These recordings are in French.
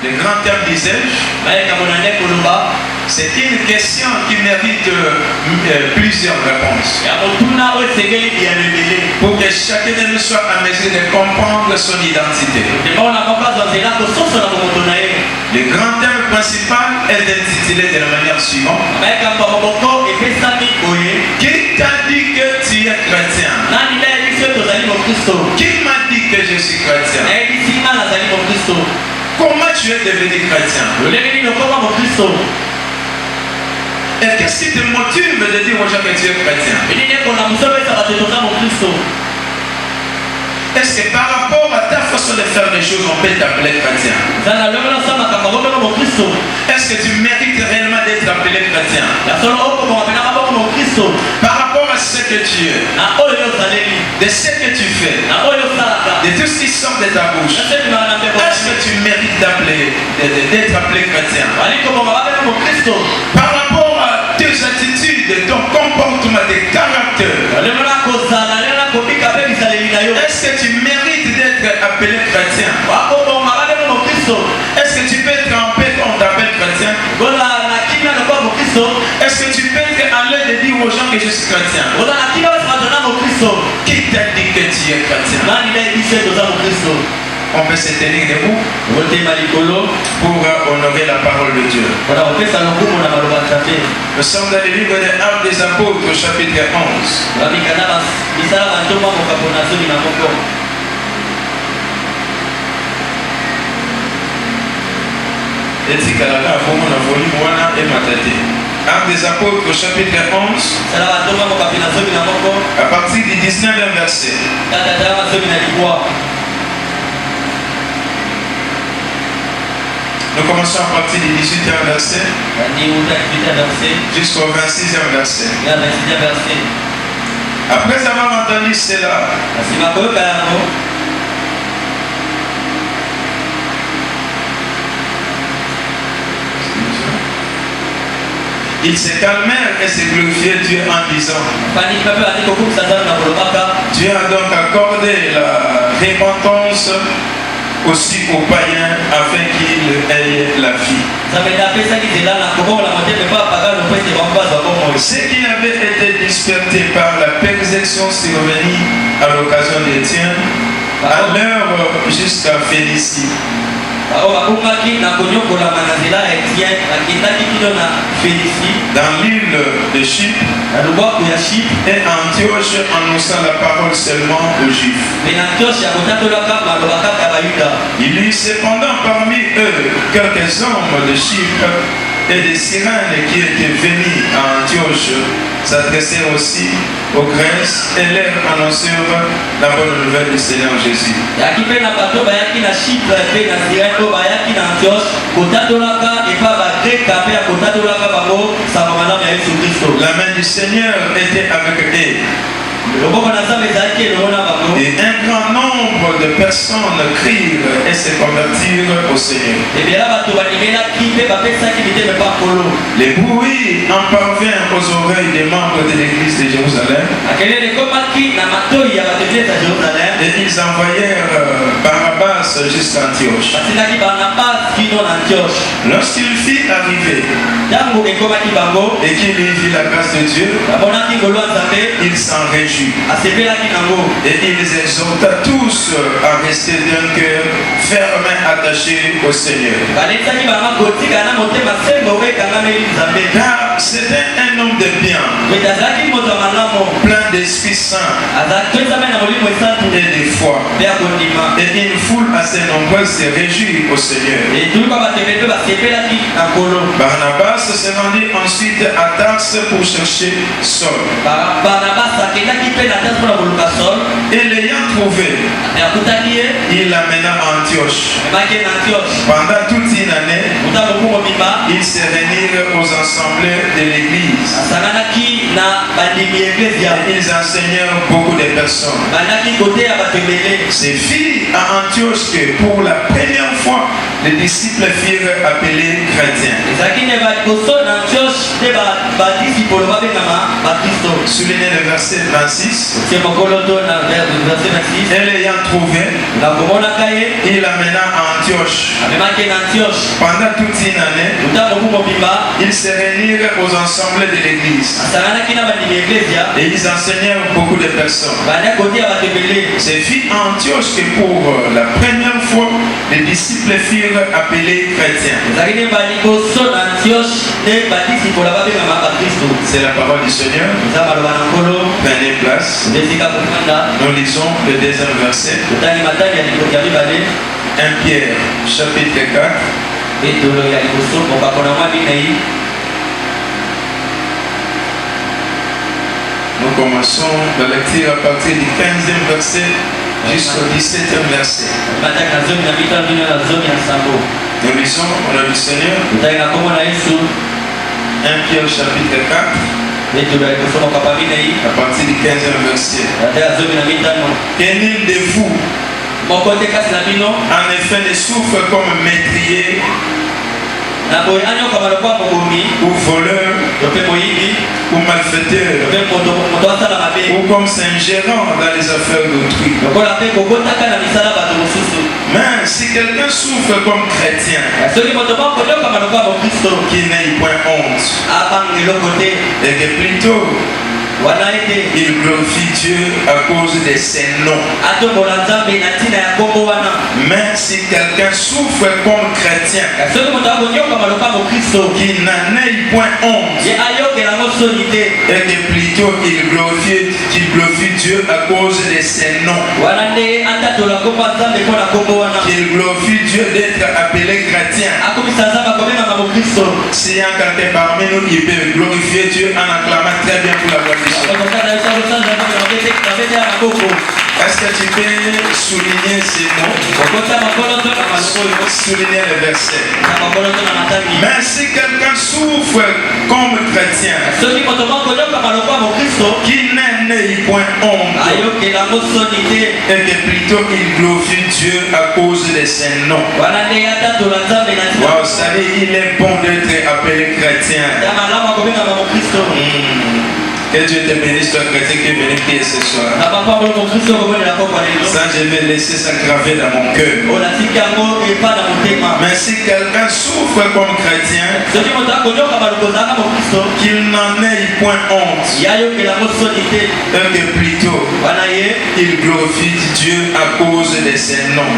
Le grand thème, disais-je, c'est une question qui mérite plusieurs réponses. Pour que chacun de nous soit en mesure de comprendre son identité. Le grand thème principal est intitulé de la manière suivante. Qui t'a dit que tu es chrétien? Qui m'a dit que je suis chrétien? Comment tu es devenu chrétien? Et qu'est-ce qui te motive de dire aux gens que tu es chrétien? Est-ce que par rapport à ta façon de faire les choses, on peut t'appeler chrétien? Est-ce que tu mérites réellement d'être appelé chrétien? Par rapport à ce que tu es, de ce que tu fais, de tout ce qui sort de ta bouche, est-ce que tu mérites d'être appelé chrétien? Par rapport à tes attitudes, ton comportement, tes caractères, est-ce que tu mérites d'être appelé chrétien? Est-ce que tu peux être en paix quand on t'appelle chrétien? Est-ce que tu peux être à l'aise de dire aux gens que je suis chrétien? Qui t'a dit que tu es chrétien? On peut se tenir debout pour honorer la parole de Dieu. Nous sommes dans le livre des Actes des Apôtres, chapitre 11. Actes des Apôtres, chapitre 11, à partir du 19e verset. Nous commençons à partir du 18e verset jusqu'au 26e verset. Après avoir entendu cela, ils se calmèrent et se glorifiaient Dieu en disant: Dieu a donc accordé la repentance aussi aux païens afin qu'ils aient la vie. Ceux qui avaient été dispersés par la persécution survenue à l'occasion d'Étienne, allèrent jusqu'à Phénicie. Dans l'île de Chypre et Antioche, annonçant la parole seulement aux Juifs. Il y eut cependant parmi eux quelques hommes de Chypre et de Cyrène qui étaient venus à Antioche s'adresser aussi aux Grèces et leur annoncèrent la bonne nouvelle du Seigneur Jésus. La main du Seigneur était avec eux. Et un grand nombre de personnes crient et se convertirent au Seigneur. Les bruits en parvinrent aux oreilles des membres de l'église de Jérusalem. Et ils envoyèrent Barnabas jusqu'à Antioche. Lorsqu'il fut arrivé et qu'il vit la grâce de Dieu, il s'en réjouit. Et il les exhorta tous à rester d'un cœur fermement attachés au Seigneur. Car c'était un homme de bien, plein d'Esprit Saint et de foi. Et une foule assez nombreuse se réjouit au Seigneur. Barnabas se rendit ensuite à Tarse pour chercher Saul. Et l'ayant trouvé, il l'amena à Antioche. Pendant toute une année, ils se réunirent aux assemblées de l'église. Ils enseignèrent beaucoup de personnes. Ces filles à Antioche que pour la première fois, les disciples furent appelés chrétiens. Soulignez le verset 26. Elle ayant trouvé, il l'amena à Antioche. Pendant toute une année, ils se réunirent aux ensembles de l'église. Et ils enseignèrent beaucoup de personnes. Ces filles à Antioche que pour la première fois, les disciples furent appelés chrétiens. C'est la parole du Seigneur. Prenez place. Nous lisons le deuxième verset. 1 Pierre, chapitre 4. Nous commençons la lecture à partir du 15e verset jusqu'au 17e verset. Nous lisons au nom du Seigneur. 1 Pierre chapitre 4. À partir du 15e verset. Que nul de vous en effet ne souffre comme métrier ou voleur ou malfaiteur ou comme s'ingérant dans les affaires d'autrui. Mais si quelqu'un souffre comme chrétien, qu'il n'ait point honte, et que plutôt il glorifie Dieu à cause de ses noms. Mais si quelqu'un souffre comme chrétien, qu'il n'en ait point honte, et que plutôt il glorifie Dieu à cause de ses noms. Qu'il glorifie Dieu d'être appelé chrétien. S'il y a quelqu'un parmi nous qui peut glorifier Dieu en acclamant très bien pour la gloire du Seigneur. Est-ce que tu peux souligner ces mots? Souligner le verset. Mais si quelqu'un souffre comme chrétien, qu'il n'ait point honte, et que plutôt il glorifie Dieu à cause de ses noms. Vous savez, il est bon d'être appelé chrétien. Que Dieu te bénisse, toi chrétien qui est venu prier ce soir. Ça, je vais laisser ça graver dans mon cœur. Mais si quelqu'un souffre comme chrétien, qu'il n'en ait point honte, et que plutôt il glorifie Dieu à cause de ses noms.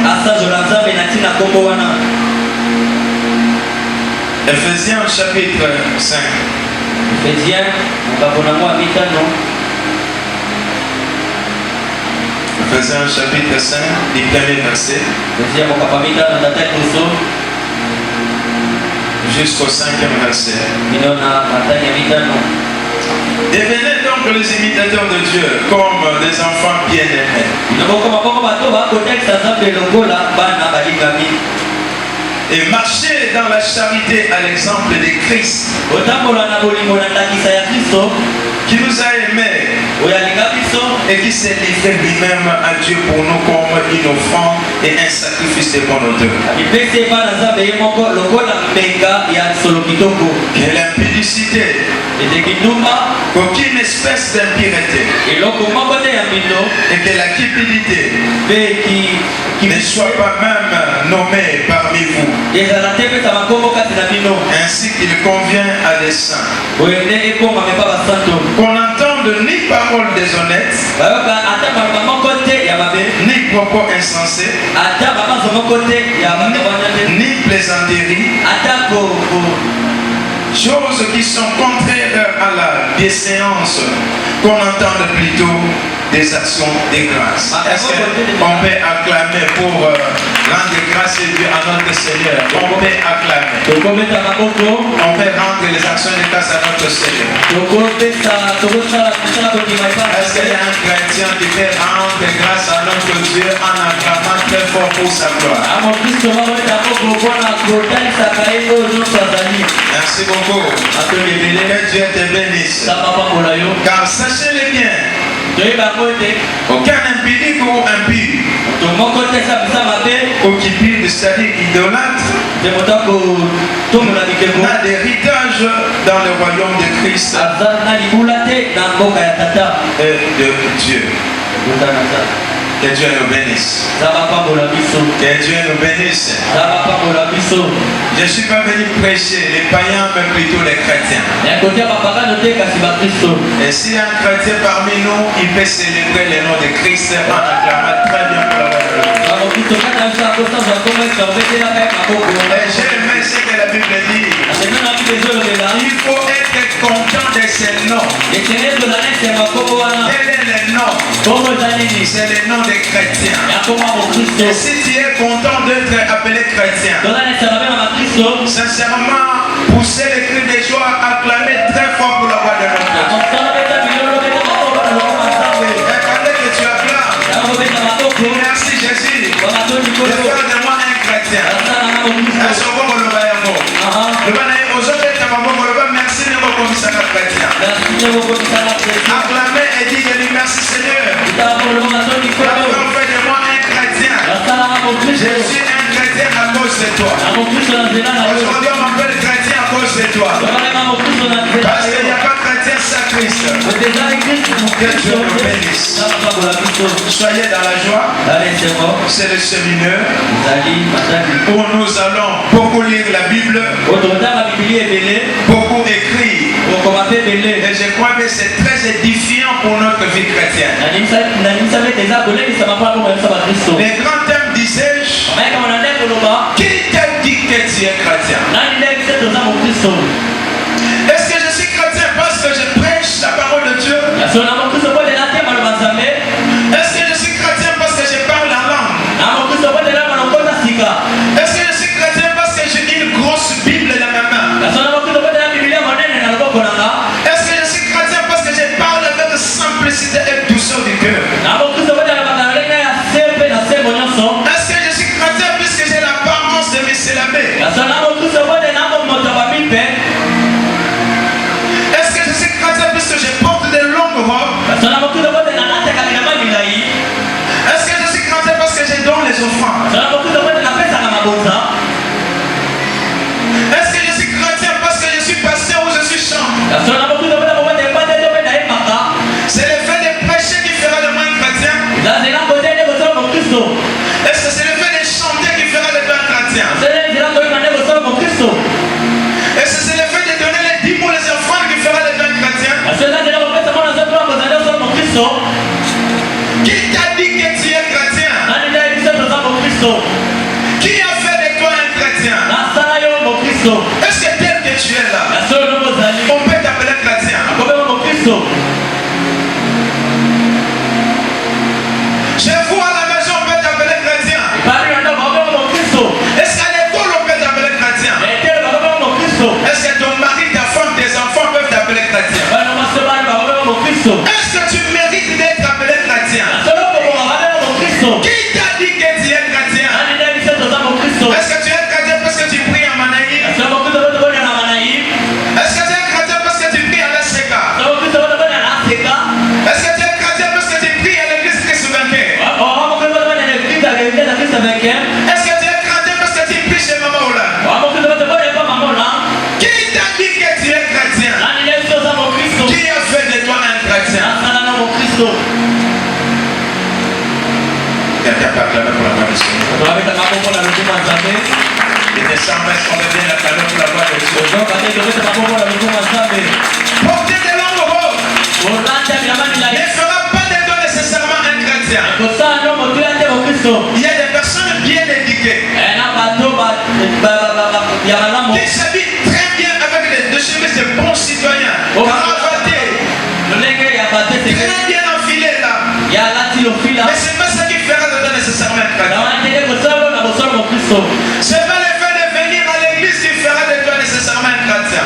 Ephésiens chapitre 5. Ephésiens chapitre 5, du premier verset jusqu'au 5e verset. Devenez donc les imitateurs de Dieu comme des enfants bien-aimés. Et marchez dans la charité à l'exemple de Christ, qui nous a aimés et qui s'est livré lui-même à Dieu pour nous comme une offrande et un sacrifice de bonne odeur. Que l'impudicité, qu'aucune espèce d'impureté et que la cupidité ne soit pas même nommée parmi vous, ainsi qu'il convient à des saints. Qu'on n'entende ni parole déshonnête, ni propos insensés, ni plaisanterie, choses qui sont contraires à la bienséance, qu'on entende plutôt des actions de grâce. Est-ce qu'on peut acclamer pour rendre grâce à notre Seigneur? On peut acclamer. On peut rendre les actions de grâce à notre Seigneur. Est-ce qu'il y a un chrétien qui peut rendre grâce à notre Dieu en acclamant très fort pour sa gloire? Merci beaucoup. Que Dieu te bénisse. Car sachez-le bien, aucun impudique ou impur, ou qui pile, c'est-à-dire idolâtre, n'a d'héritage dans le royaume de Christ et de Dieu. Que Dieu nous bénisse. Que Dieu nous bénisse. Je ne suis pas venu prêcher les païens, mais plutôt les chrétiens. Et si un chrétien parmi nous, il peut célébrer le nom de Christ en acclamant très bien pour la gloire de Dieu. Et j'ai aimé ce que la Bible dit. Il faut être content de ce nom. Quel est le nom? C'est le nom des chrétiens. Et si tu es content d'être appelé chrétien, sincèrement, poussez les cris de joie, acclamez très fort pour la voix de notre Dieu. Et pendant que tu acclames, merci Jésus de faire de moi un chrétien. Merci de vos commissaires chrétiens. Acclamez et dites merci Seigneur. D'avoir fait de moi un chrétien. Je suis un chrétien à cause de toi. Aujourd'hui on m'appelle chrétien à cause de toi. Parce qu'il n'y a pas de chrétien sans Christ. Que Dieu nous bénisse. Soyez dans la joie. C'est le séminaire où nous allons beaucoup lire la Bible, beaucoup écrire. Et je crois que c'est très édifiant pour notre vie chrétienne. Les grands thèmes disais-je, qui t'a dit que tu es chrétien? Est-ce que je suis chrétien parce que je prêche la parole de Dieu? Est-ce que je suis chrétien parce que je parle la langue? Est-ce que je suis chrétien parce que j'ai une grosse Bible dans ma main? Est-ce que je suis chrétien parce que je parle avec simplicité et douceur du cœur? Est-ce que je suis chrétien puisque j'ai l'apparence de mes syllabés? Est-ce que je suis chrétien puisque je porte de longues robes? Est-ce que je suis chrétien parce que je donne les offrandes? Est-ce que je suis chrétien parce que je suis pasteur ou je suis chanteur? C'est le fait de prêcher qui fera de moi un chrétien? Est-ce que c'est le fait de chanter qui fera de toi un chrétien? Est-ce que c'est le fait de donner les 10 pour les offrandes qui fera de toi un chrétien? Qui t'a dit que tu es chrétien? Qui a fait de toi un chrétien? Est-ce que tel que tu es là, on peut t'appeler chrétien? Je vois à la maison, on peut t'appeler chrétien. Est-ce qu'à l'école, on peut t'appeler chrétien? Est-ce que ton mari, ta femme, tes enfants peuvent t'appeler chrétien? Est-ce que tu mérites d'être appelé chrétien? Qui t'a dit que tu es chrétien? Est-ce que tu es chrétien parce que tu pries en Manaï? Est-ce que tu es chrétien parce que tu pries à la Seka? Est-ce que tu es chrétien parce que tu pries à l'église Christ vainqueur? Est-ce que tu es chrétien parce que tu pries chez Maman Ola? Qui t'a dit que tu es chrétien? Qui a fait de toi un chrétien? Quelqu'un peut acclamer pour la voix du Seigneur. Il est sans mettre qu'on devient acclamer pour la voix de Dieu. Porter de longues robes ne fera pas de toi nécessairement un chrétien. Il y a des personnes bien éduquées qui s'habillent très bien avec des chemises de bons citoyens, cravatés, très bien enfilés là. Mais c'est pas ça qui fera de toi nécessairement un chrétien. C'est pas le fait de venir à l'église qui fera de toi nécessairement un chrétien.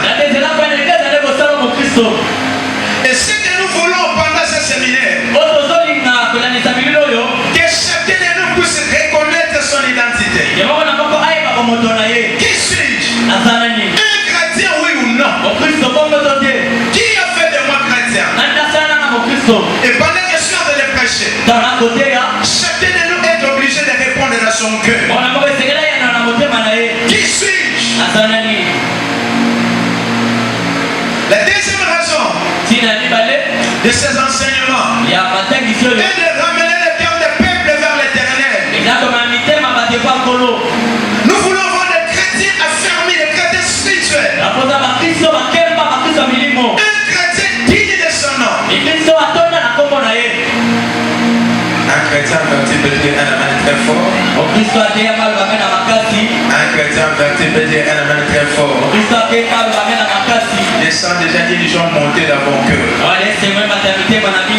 Et ce que nous voulons pendant ce séminaire, que chacun de nous puisse reconnaître son identité. Qui suis-je? Un chrétien, oui Et pendant que je suis en train de prêcher, chacun de nous est obligé de répondre à son cœur. Qui suis-je? La deuxième raison de ces enseignements est de ramener le cœur des peuples vers l'éternel. Nous voulons voir des chrétiens affermis, des chrétiens spirituels. Un chrétien digne de son nom. Un chrétien averti peut dire un amen très fort. Un chrétien averti peut dire un amen très fort. Je sens déjà une joie monter dans mon cœur.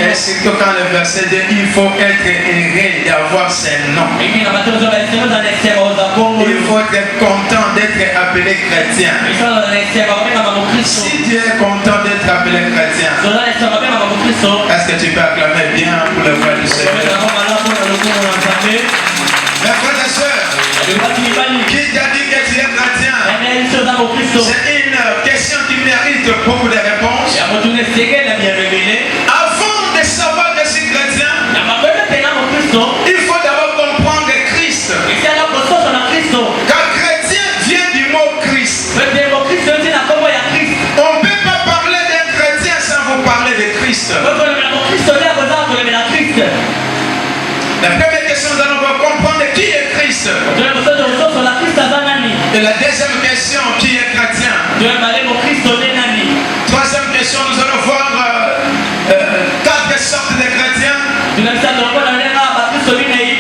Et surtout quand le verset dit il faut être heureux d'avoir ses noms. Il faut être content d'être appelé chrétien. Si tu es content d'être appelé chrétien, est-ce que tu peux acclamer bien pour le voix du Seigneur? Mes frères et sœurs, qui t'a dit que tu es chrétien? C'est une question qui mérite beaucoup de réponses. Avant de savoir que je suis chrétien, il faut d'abord comprendre Christ. Car chrétien vient du mot Christ. On ne peut pas parler d'un chrétien sans vous parler de Christ. La première question, nous allons comprendre qui est Christ. Et la deuxième question, qui est chrétien. Troisième question, nous allons voir 4 sortes de chrétiens.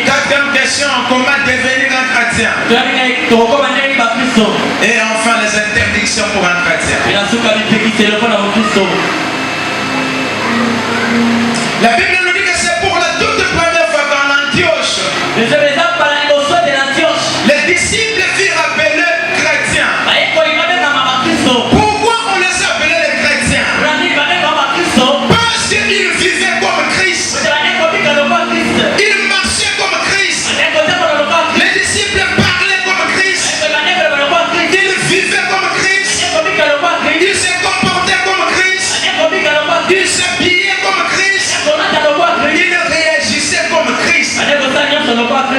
Quatrième question, comment devenir un chrétien. Et enfin, les interdictions pour un chrétien. La Bible nous dit que c'est pour la toute première fois qu'en Antioche, les disciples furent appelés chrétiens. Pourquoi on les appelait les chrétiens? Parce qu'ils vivaient comme Christ. Ils marchaient comme Christ. Les disciples parlaient comme Christ. Ils vivaient comme Christ. Ils se comportaient comme Christ. Ils s'habillaient comme Christ. Ils réagissaient comme Christ.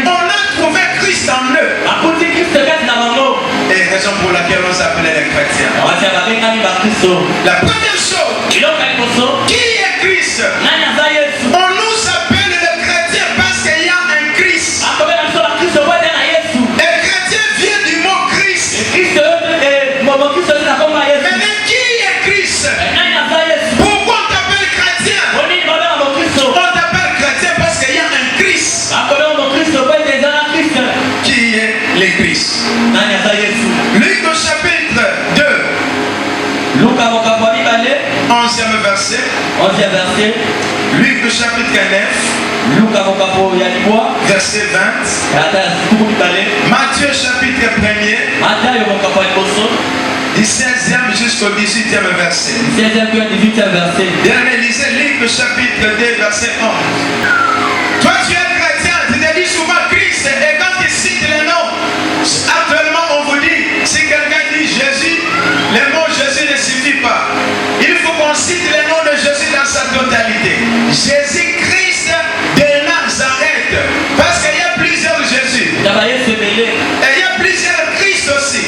On a trouvé Christ en eux. Et raison pour laquelle on s'appelait les chrétiens. La première chose, qui est Christ? On nous appelle les chrétiens parce qu'il y a un Christ. Et chrétien vient du mot Christ. Mais qui est Christ? Pourquoi on t'appelle chrétien? On t'appelle chrétien parce qu'il y a un Christ. Qui est le Christ? Luc au chapitre 2, 11e verset. Luc au chapitre 9, verset 20. Matthieu chapitre 1er, du 16e jusqu'au 18e verset. Bien lisez Luc au chapitre 2, verset 11. Toi tu es chrétien, tu te dis souvent Christ, et quand tu cites les noms, actuellement on vous dit, si quelqu'un dit Jésus, le mot Jésus ne suffit pas. Il faut qu'on cite le nom de Jésus dans sa totalité. Jésus-Christ de Nazareth. Parce qu'il y a plusieurs Jésus. Et il y a plusieurs Christ aussi.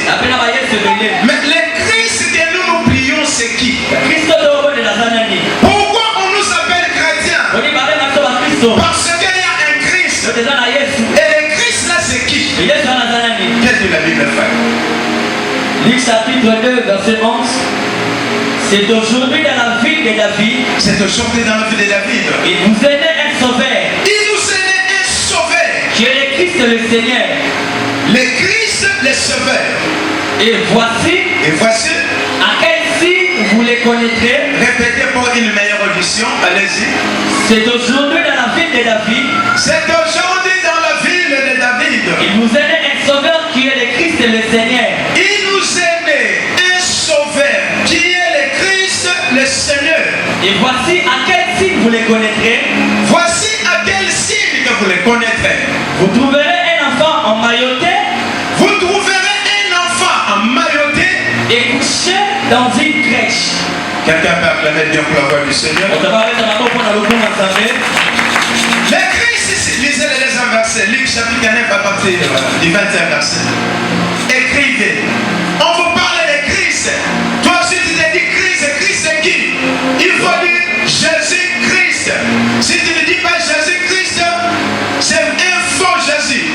Mais le Christ que nous prions, c'est qui? Pourquoi on nous appelle chrétiens? Parce qu'il y a un Christ. Et le Christ là, c'est qui? Qu'est-ce que la Bible fait? Luc chapitre 2, verset 11. C'est aujourd'hui dans la ville de David. C'est aujourd'hui dans la ville de David. Il vous est né un sauveur. Il nous est né un sauveur. Qui est le Christ le Seigneur. Le Christ le sauveur. Et voici. À quel signe vous les connaîtrez? Répétez pour une meilleure audition. Allez-y. C'est aujourd'hui dans la ville de David. C'est aujourd'hui dans la ville de David. Il vous est né un sauveur qui est le Christ le Seigneur. Il nous est né un sauveur qui est le Christ le Seigneur. Et voici à quel signe vous les connaîtrez. Voici à quel signe que vous les connaîtrez. Vous trouverez un enfant emmailloté. Vous trouverez un enfant emmailloté et couché dans une crèche. Quelqu'un peut acclamer bien pour la voix du Seigneur. Les Christ ici, lisez les deuxième verset, Luc chapitre 9 à partir du 21 verset. Écrivez. On vous parle de Christ. Toi aussi tu te dis Christ, Christ c'est qui? Il faut dire Jésus-Christ. Si tu ne dis pas Jésus-Christ, c'est un faux Jésus.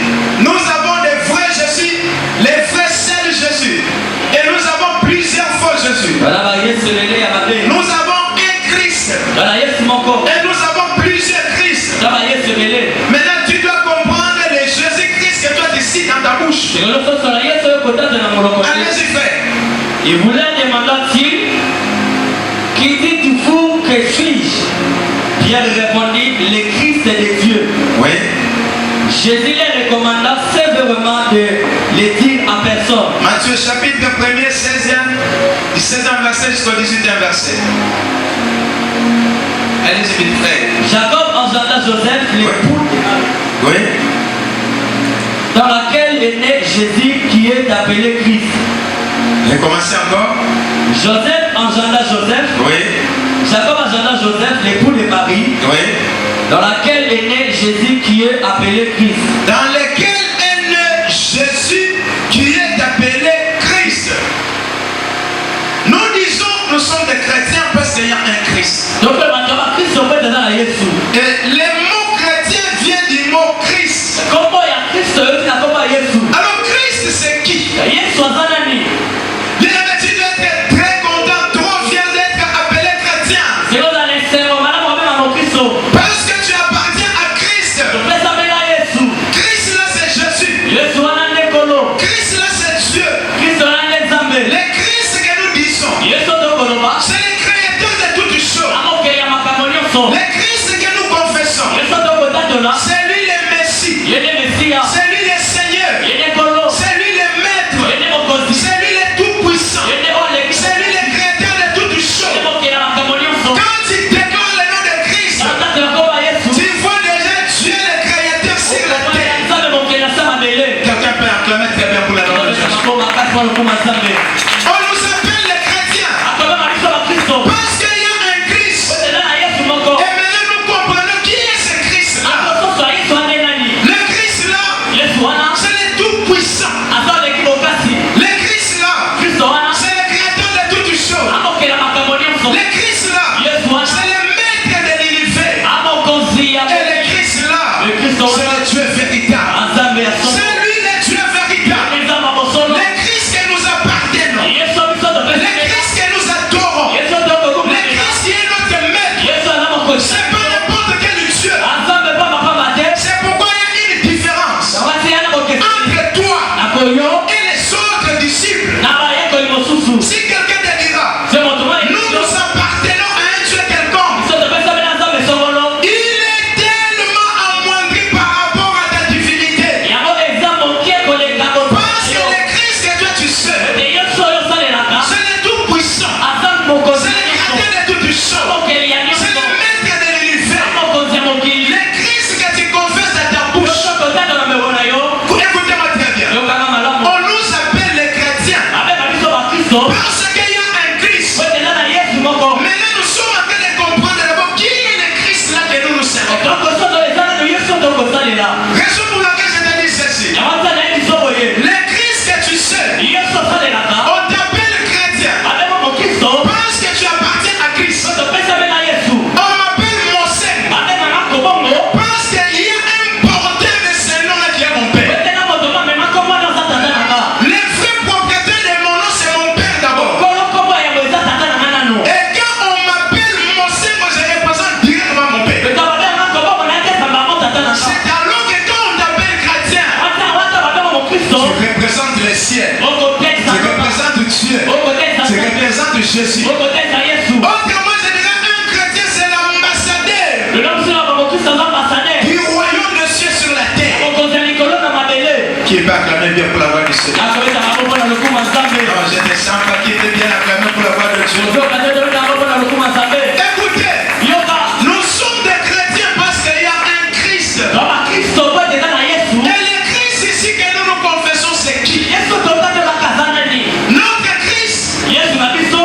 Nous avons des vrais Jésus, les vrais saints de Jésus. Et nous avons plusieurs faux Jésus. Nous avons un Christ. Et nous avons plusieurs Christ. Maintenant tu dois comprendre le Jésus-Christ que toi tu cites dans ta bouche. Allez-y frère. Il voulait demander-t-il, qui dites-vous que suis-je? Pierre répondit, le Christ de Dieu. Oui. Jésus les recommanda sévèrement de le dire à personne. Matthieu chapitre 1er, 16e, du 16e verset jusqu'au 18e verset. Allez-y vite frère. Jacob engenda Joseph, l'époux de Marie. Oui. Dans laquelle est né Jésus qui est appelé Christ. Recommencez encore. Joseph engenda Joseph. Oui. Jacob engenda Joseph, l'époux de Marie. Oui. Dans laquelle est né Jésus qui est appelé Christ. Dans lequel est né Jésus qui est appelé Christ. Nous disons nous sommes des chrétiens parce qu'il y a un Christ. Et le mot chrétien vient du mot Christ. Alors Christ c'est qui? Bien aimé, tu dois être très content, trop fier d'être appelé chrétien. Parce que tu appartiens à Christ. Christ là c'est Jésus. Christ là c'est Dieu. Le Christ que nous disons, c'est le créateur de toutes choses. Le Christ que nous confessons, c'est lui le Messie. C'est lui le Seigneur. C'est lui le Maître. C'est lui le Tout-Puissant. C'est lui le créateur de toutes choses. Quand tu déclares le nom de Christ, tu vois déjà Dieu le créateur sur la terre. Quelqu'un peut acclamer très bien pour la gloire de Jésus. On nous appelle les chrétiens parce qu'il y a un Christ. Et maintenant nous comprenons qui est ce Christ-là. Le Christ-là, c'est le Tout-Puissant. Le Christ-là, c'est le créateur de toutes choses. Le Christ-là, c'est le maître de l'univers. Et le Christ-là, c'est le Dieu véritable. C'est lui le Dieu véritable. Le Christ que nous appartenons. Le Christ que nous adorons. Le Christ qui est notre maître. C'est pas n'importe quel Dieu. C'est pourquoi il y a une différence entre toi et les autres disciples. Si quelqu'un te dira, nous nous appartenons à un Dieu quelconque, il est tellement amoindri par rapport à ta divinité. Parce que le Christ que toi tu sais, c'est le Tout-Puissant. C'est le créateur de toutes choses. C'est le maître de l'univers. Le Christ que tu confesses à ta bouche. Écoutez-moi très bien. On nous appelle les chrétiens parce qu'il y a un Christ. Maintenant nous sommes en train de comprendre d'abord qui est le Christ là que nous servons. Raison pour laquelle je te dis ceci. Le Christ que tu sais, on t'appelle chrétien parce que tu appartiens à Christ. On m'appelle mon Seigneur parce qu'il y a un porteur de ce nom là qui est mon Père. Le vrai propriétaire de mon nom c'est mon Père d'abord. Et quand on m'appelle mon Seigneur, je représente directement mon Père. C'est alors que quand on t'appelle chrétien, tu représentes le ciel. Tu représentes Dieu. Tu représentes Jésus. Autrement, je dirais un chrétien c'est l'ambassadeur du royaume de Dieu sur la terre. Qui est pas acclamé bien pour la voix du Seigneur. Non, je ne sens pas qui était bien acclamé pour la voix de Dieu. Écoutez, nous sommes des chrétiens parce qu'il y a un Christ. Et le Christ ici que nous nous confessons, c'est qui? Notre Christ,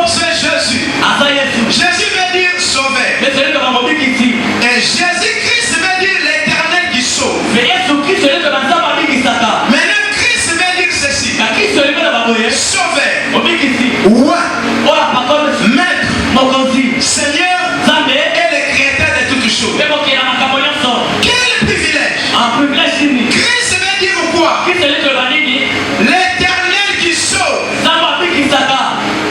c'est Jésus. Roi, oyo apakoli maître, mokonzi Seigneur nzambe et le créateur de toutes choses. mpe mokili na makambo nyonso Quel privilège! en privilège nini Christ veut dire quoi? kristo elitoyeba nini L'éternel qui sauve. nzambe abikisaka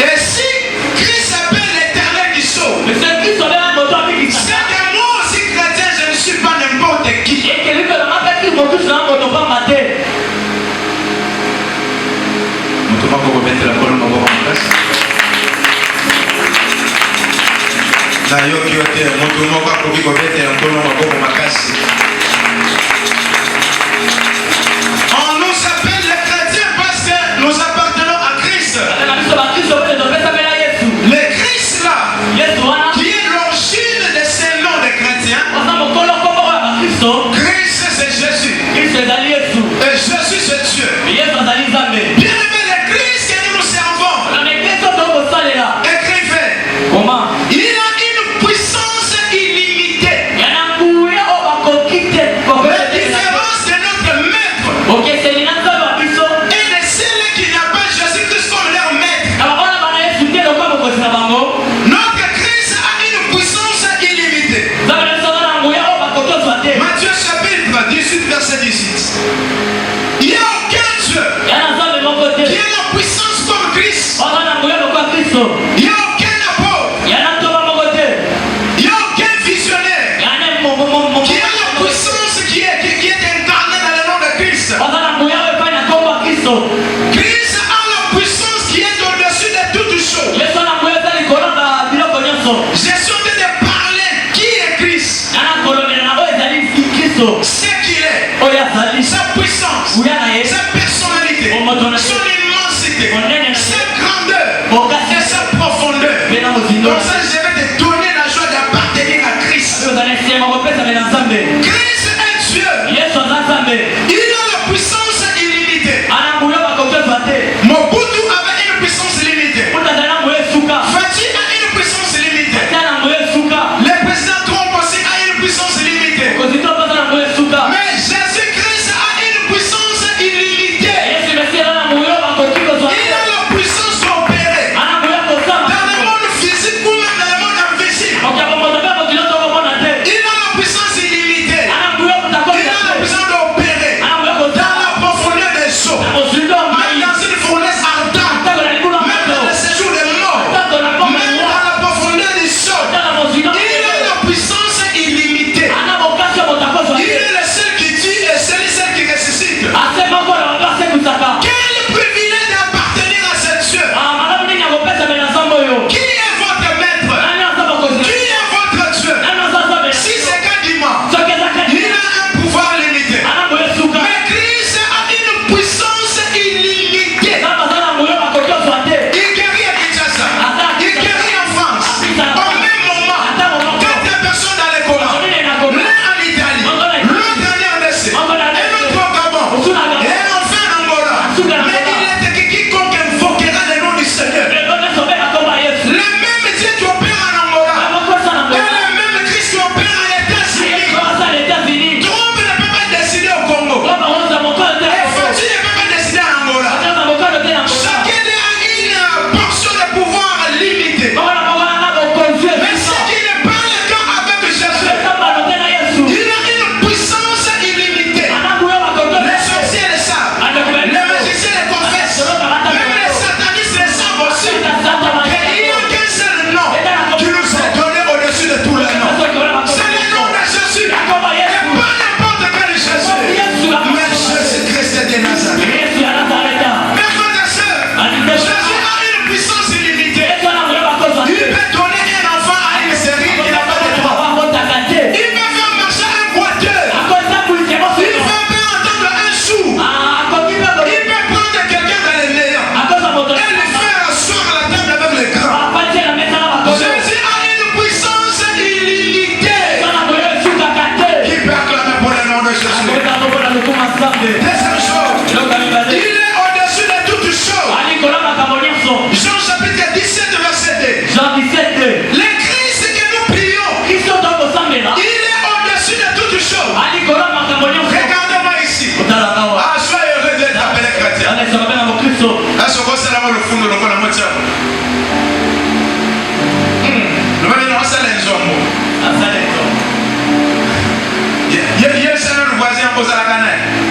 Et si Christ s'appelle l'éternel qui sauve, ese kristo nde moto c'est abikisaka que moi aussi chrétien, je ne suis pas n'importe qui. ekeli mpe nanga mpe mokusu na moto pamba te Moto moko kobetela kolo maboko makasi. Nayoki yo te moto moko akoki kobetela kolo maboko makasi. On nous appelle les chrétiens parce que nous appartenons à Christ. na biso bakristo mpe topesapela yesu Le Christ là, yesu wana qui est l'origine de ces noms de chrétiens, oza mokolo komoko ya bakristo Christ c'est Jésus. kristo ezali yesu Et Jésus c'est Dieu. yesu azali nzambe Bien aimé le Christ que nous nous servons, na mekeso tokosalela écrivez, koma il a une puissance illimitée. yana nguya oyo bakoki te La différence de notre maître okeseli na nzambe wa biso et de celle qui n'a pas Jésus-Christ comme leur maître. na bakona bana yesu te lokwa mokosi na bango Notre Christ a une puissance illimitée. nzambe na biso aza na nguya oyo bakoki ozwa te Matthieu chapitre 18, verset 18. Il n'y a aucun Dieu yana nzambe moko te qui a la puissance comme Christ. oza na nguya lokwa kristo Il n'y a aucun apôtre. yana ntoba moko te Il n'y a aucun visionnaire yana qui a la puissance qui est incarnée dans le nom de Christ. oza na nguya oyo epai na nkombo ya kristo Christ a la puissance qui est au-dessus de toutes choses. yesu ana nguya eza likolo na biloko nyonso Je suis en train de parler qui est Christ, yana kolobela na oyo ezali kristo ce qu'il est, oyo azali sa puissance, nguya na ye sa personnalité, son immensité, sa grandeur bokasi et sa profondeur. mpe na mozindo Comme ça, je vais te donner la joie d'appartenir à Christ. oyo ozali esengo kopesame na nzambe Christ est Dieu. yesu aza nzambe Il a la puissance illimitée. ana nguya bakoki ozwa te Mobutu avait une puissance limitée. mutu azali na nguya esuka Fati a une puissance limitée. ata na nguya esuka Le président Trump aussi a une puissance limitée. kozi to mpe aza na nguya esuka Mais Jésus-Christ a une puissance illimitée. yesu mesi aza na nguya oyo bakoki kozwa Il a la puissance d'opérer. ana nguya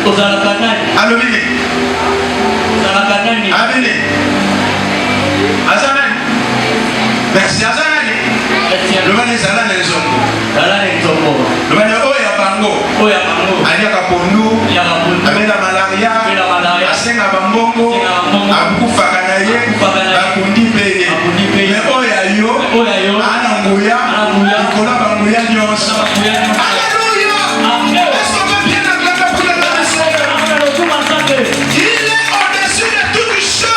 Alobini. Abini. Azanani. Merci Azanani. Le mani zala nezongo. Le mani oya bango. Aliaka pondu. Amena malaria. Asenga bambongo. Abukufaka na ye. Bakundi peye. Me oya yo. Ana nguya. Nikola banguya nyonso. Alléluia. Est-ce qu'on peut bien acclamer pour le nom du Seigneur? Il est au-dessus de toutes choses.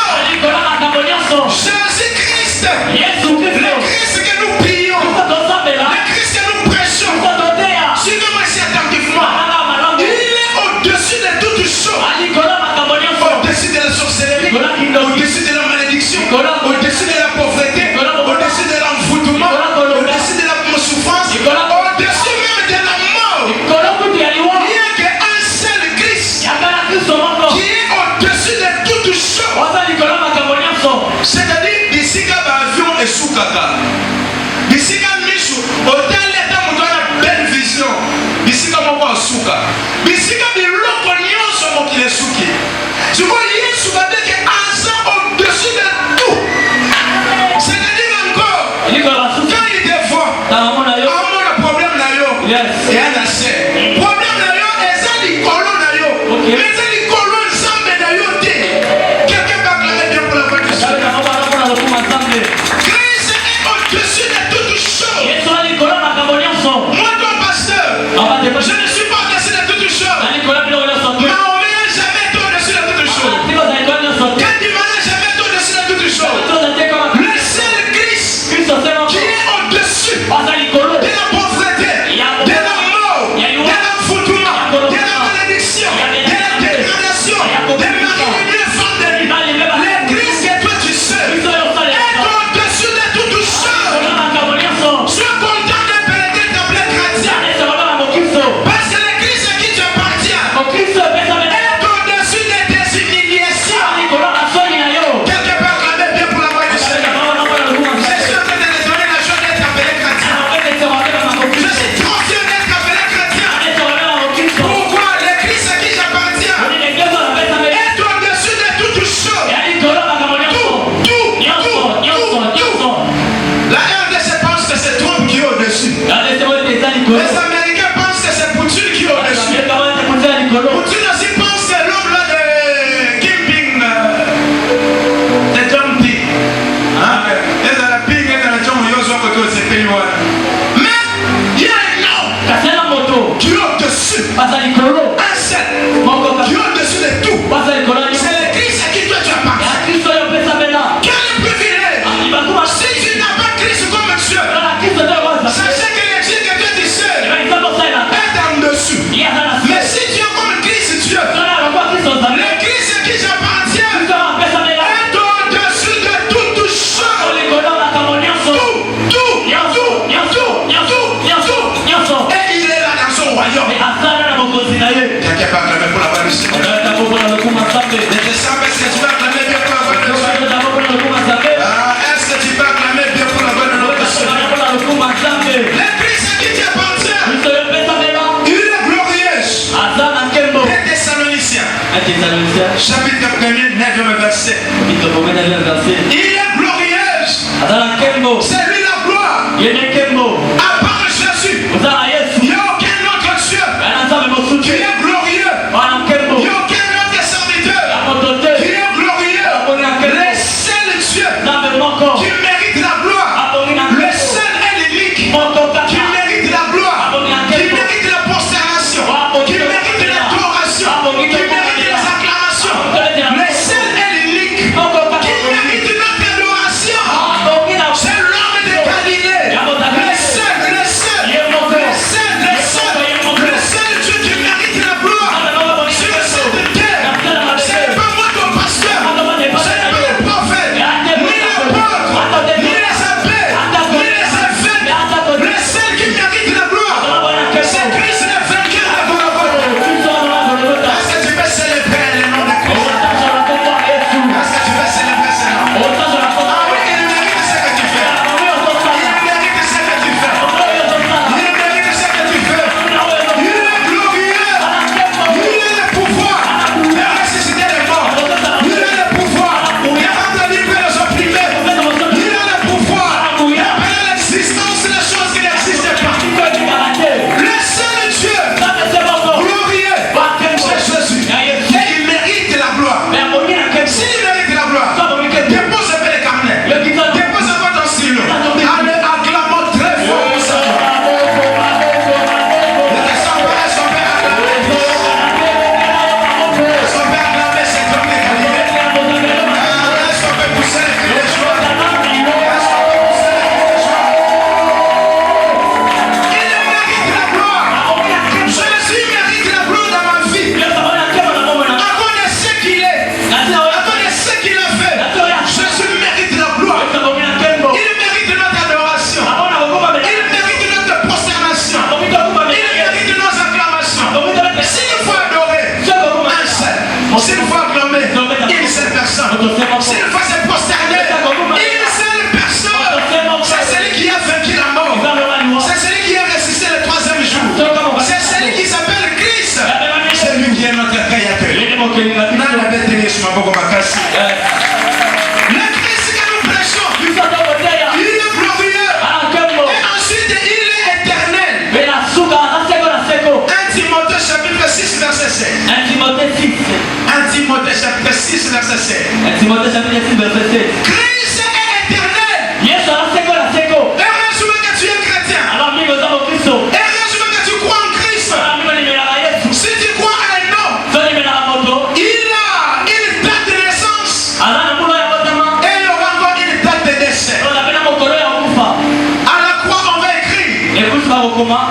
Jésus-Christ. Le Christ que nous prions. Le Christ que nous prêchons. Suivez-moi ici attentivement. Il est au-dessus de toutes choses. Au-dessus de la sorcellerie. Au-dessus de la malédiction. Au-dessus de la pauvreté. Au-dessus de l'envoûtement. Au-dessus de la souffrance. Au-dessus même de la mort. Il n'y a qu'un seul Christ qui est au-dessus de toutes choses. C'est-à-dire, ici, il y a un avion et sous-kaka. Ici, il y a un michou. Autant l'état, on a une belle vision. Ici, il y a un souka. Ici, il y a un l'opinion qui est souki. Je vois, Yesu va dire qu'un au-dessus de tout. C'est-à-dire encore, quand il te voit, un problème là, il y a un assez. Problème là, et ça, il colonne là, mais ça, il colonne sans médaille. Quelqu'un va clamer bien pour la voix du Seigneur. Christ est au-dessus de toutes choses. Moi, ton pasteur, je ne suis pas au-dessus de toutes choses. Mais on n'est jamais au-dessus de toutes choses. Quand tu m'as jamais au-dessus de toutes choses. Le seul Christ qui est au-dessus de la pauvreté, de la mort, de l'envoûtement, de la malédiction, de la dégradation, de marier une femme de lui. Le Christ que toi tu sais est au-dessus de toutes choses. Sois content de pénétrer ta plaie chrétienne. Parce que le Christ à qui tu appartiens est au-dessus de tes humiliations. Quelque part, acclamez bien pour la voix du Seigneur. Je suis en train de te donner la joie d'être appelé chrétien. Je suis trop fier d'être appelé chrétien. Pourquoi? Le Christ à qui j'appartiens est au-dessus de toutes choses. Tout. La RDC pense que c'est Trump qui est au-dessus. Les Américains pensent que c'est Poutine qui est au-dessus. Poutine aussi pense que l'homme là de Kim Ping, de John P. Et dans la Ping, et dans la John Yozo, côté de ces pays. Mais il y a un homme qui est au-dessus. Un seul qui est au-dessus de tout. C'est le Christ à qui toi tu appartiens. Quel privilège! Si tu n'as pas Christ comme Dieu, sachez que l'église que Dieu te sert est en dessus. Mais si tu es comme Christ Dieu, le Christ à qui j'appartiens est au-dessus de toutes choses. Tout. Et il est là dans son royaume. Quelqu'un va acclamer pour la voix du Seigneur. Est-ce que tu vas acclamer bien pour la voix du Seigneur? Est-ce que tu vas acclamer bien pour la voix du Seigneur? Le Christ à qui tu appartiens, il est glorieux. Les Thessaloniciens, chapitre 1er, 9e verset. Il est glorieux. C'est lui la gloire. À part Jésus, il n'y a aucun autre Dieu qui est glorieux. Il n'y a aucun autre serviteur qui est glorieux. Le seul Dieu qui mérite la gloire. Le seul et l'unique qui mérite la gloire. Qui mérite la prosternation. Qui mérite l'adoration. Qui mérite les acclamations. Le seul et l'unique qui mérite notre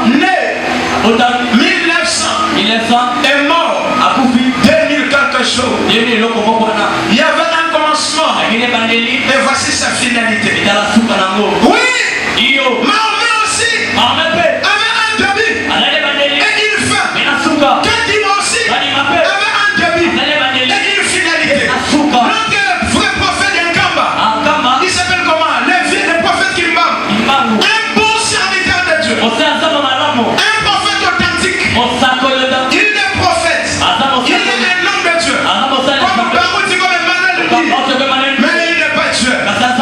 né 1900 est mort 2000 quelque chose. Il y avait un commencement et voici sa finalité. Oui, Mahomet aussi avait un début et une fin. Kadima aussi avait un début et une finalité. Notre vrai prophète Nkamba, il s'appelle comment? Le vieux des prophètes Kimbam. Un bon serviteur de Dieu. Un prophète authentique. Il est prophète. Il est un homme de Dieu. Comme Baruch dit, comme Emmanuel le dit. Mais il n'est pas Dieu.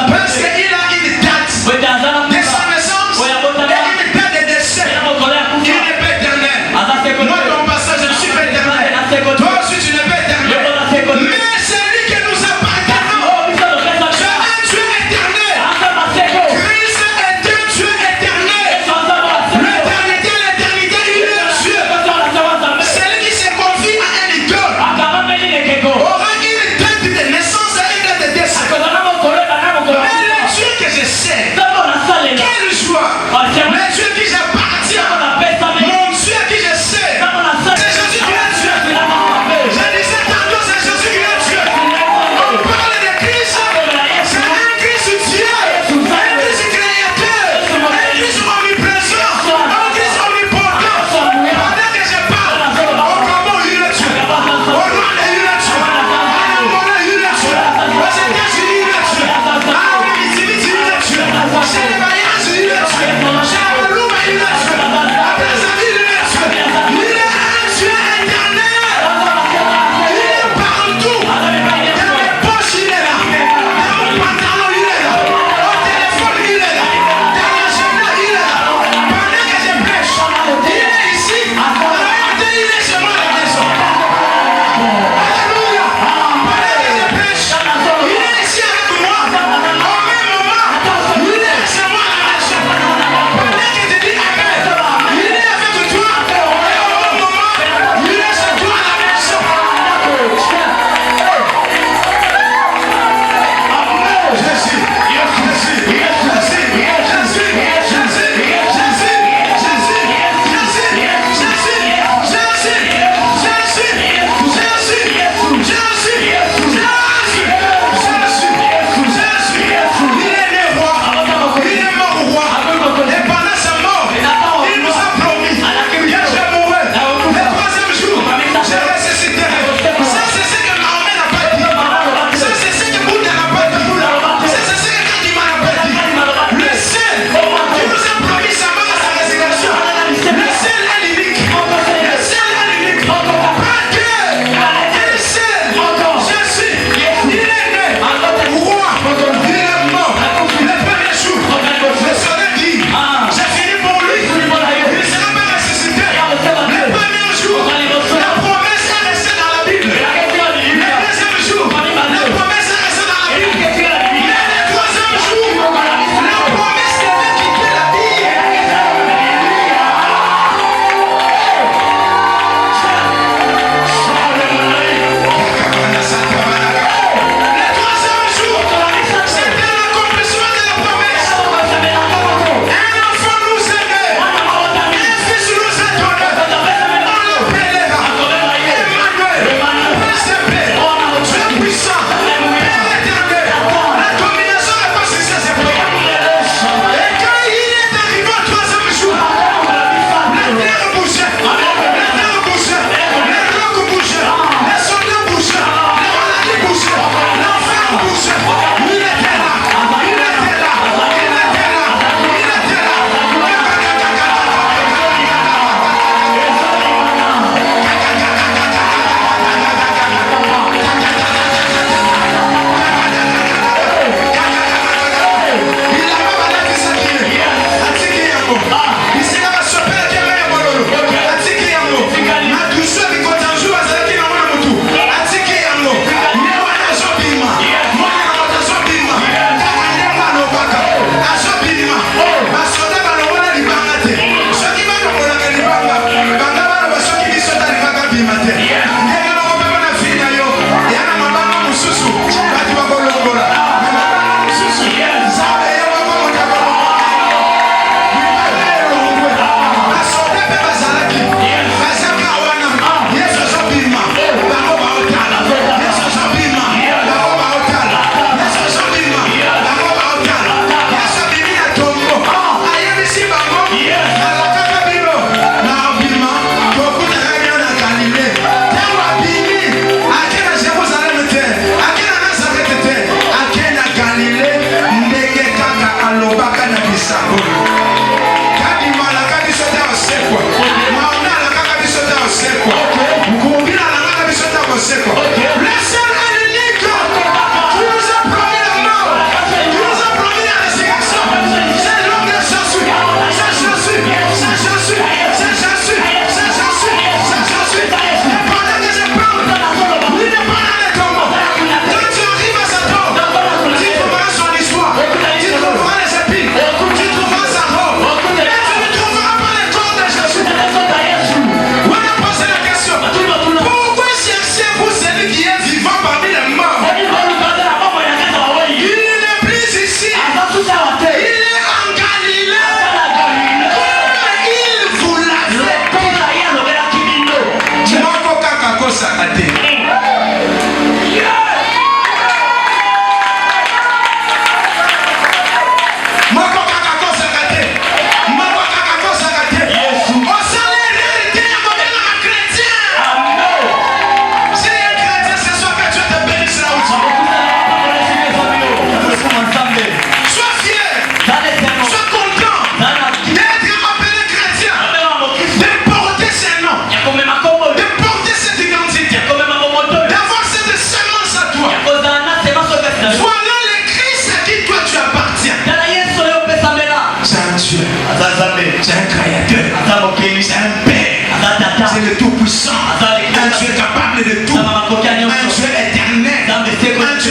Parce qu'il a une date.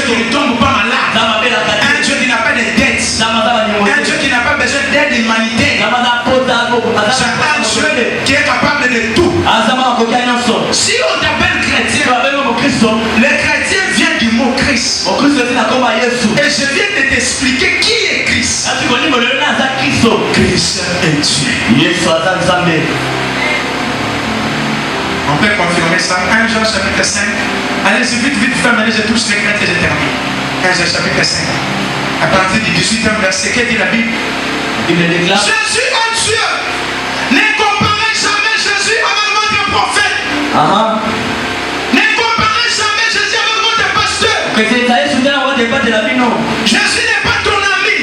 Dieu qui ne tombe pas malade. Un Dieu qui n'a pas de dettes. Un Dieu qui n'a pas besoin d'aide humanitaire. C'est un Dieu qui est capable de tout. Si on t'appelle chrétien, le chrétien vient du mot Christ. Et je viens de t'expliquer qui est Christ. Christ est Dieu. On peut confirmer ça. 1 Jean chapitre 5. Allez-y vite, allez, je touche les chrétiens et je termine. 1 Jean chapitre 5. À partir du 18e verset, qu'est-ce que dit la Bible? Jésus est Dieu. Ne comparez jamais Jésus avec votre prophète. Ne comparez jamais Jésus avec votre pasteur. Jésus n'est pas ton ami,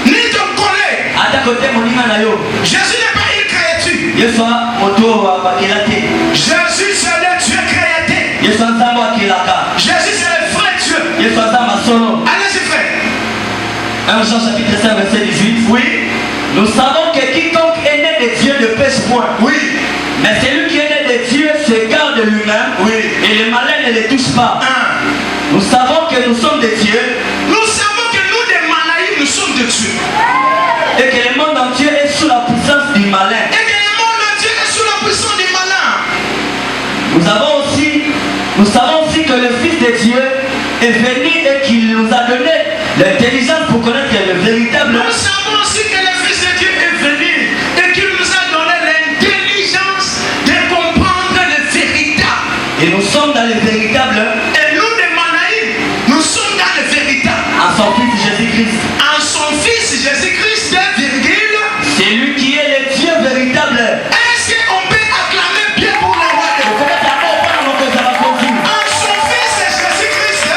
ni ton collègue. Jésus n'est pas une créature. Jésus c'est le Dieu créateur. Jésus c'est le vrai Dieu. Allez-y frère. 1 Jean chapitre 5 verset 18. Oui. Nous savons que quiconque est né de Dieu ne pêche point. Oui. Mais celui qui est né de Dieu se garde lui-même. Oui. Et le malin ne le touche pas. Nous savons que nous sommes de Dieu. Nous savons que nous des Manaïm, nous sommes de Dieu. Et que le monde entier est sous la puissance du malin. Et que le monde entier est sous la puissance du malin. Nous savons aussi que le Fils de Dieu est venu et qu'il nous a donné l'intelligence pour connaître le véritable. Nous savons aussi que le Fils de Dieu est venu et qu'il nous a donné l'intelligence de comprendre le véritable. Et nous sommes dans le véritable. Et nous des Manaïm, nous sommes dans le véritable. En son Fils Jésus-Christ. En son Fils Jésus-Christ, virgule. C'est lui qui est le Dieu véritable. Est-ce qu'on peut acclamer bien pour le roi de Dieu? En son Fils Jésus-Christ.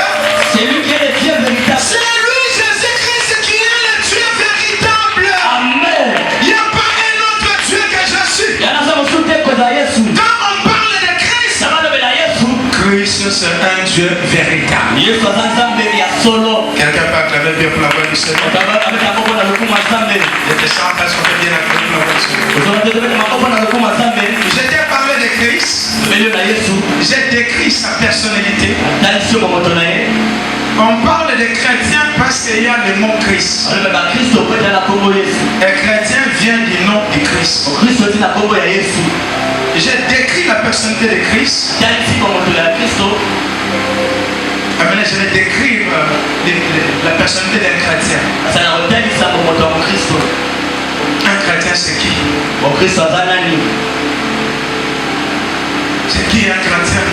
C'est lui qui est le Dieu véritable. C'est lui Jésus-Christ qui est le Dieu véritable. Amen. Il n'y a pas un autre Dieu que Jésus. Quand on parle de Christ, Christ c'est un Dieu véritable. Quelqu'un peut acclamer bien pour la voix du Seigneur. Les descends parce qu'on peut bien acclamer pour la voix du Seigneur. Je t'ai parlé de Christ. J'ai décrit sa personnalité. On parle de chrétien parce qu'il y a le mot Christ. Et chrétien vient du nom de Christ. J'ai décrit la personnalité de Christ. Amen. Je vais décrire la personnalité d'un chrétien. Un chrétien c'est qui? C'est qui un chrétien?